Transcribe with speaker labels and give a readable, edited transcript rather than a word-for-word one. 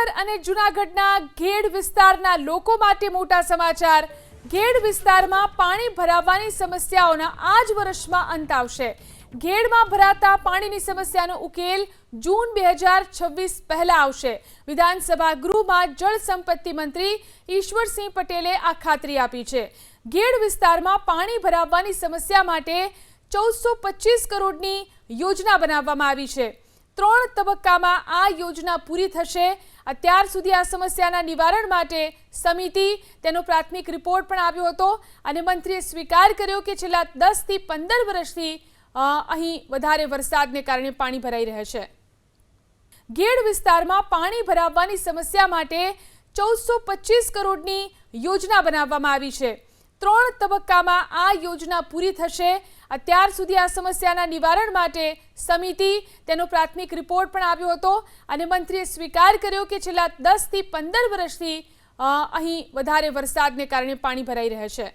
Speaker 1: પોરબંદર અને જૂનાગઢના ઘેડ વિસ્તારના લોકો માટે મોટા સમાચાર। ઘેડ વિસ્તારમાં પાણી ભરાવાની સમસ્યાઓના આ જ વર્ષમાં અંત આવશે। ઘેડમાં ભરાતા પાણીની સમસ્યાનો ઉકેલ જૂન 2026 પહેલા આવશે। વિધાનસભા ગૃહમાં જળ સંપત્તિ મંત્રી ઈશ્વરસિંહ પટેલે આ ખાતરી આપી છે। ઘેડ વિસ્તારમાં પાણી ભરાવાની સમસ્યા માટે 1425 કરોડની યોજના બનાવવામાં આવી છે। 3 તબક્કામાં આ યોજના પૂરી થશે। અત્યાર સુધી આ સમસ્યાના નિવારણ માટે સમિતિ તેનો પ્રાથમિક રિપોર્ટ પણ આવ્યો હતો અને મંત્રીએ સ્વીકાર કર્યો કે છેલ્લા 10 થી 15 વર્ષથી અહીં વધારે વરસાદને કારણે પાણી ભરાઈ રહે છે। ઘેડ વિસ્તારમાં પાણી ભરાવાની સમસ્યા માટે 1425 કરોડની યોજના બનાવવામાં આવી છે। 3 તબક્કામાં આ યોજના પૂરી થશે। અત્યાર સુધી આ સમસ્યાના નિવારણ માટે સમિતિ તેનો પ્રાથમિક રિપોર્ટ પણ આવ્યો હતો અને મંત્રીએ સ્વીકાર કર્યો કે છેલ્લા 10 થી 15 વર્ષથી અહીં વધારે વરસાદને કારણે પાણી ભરાઈ રહે છે।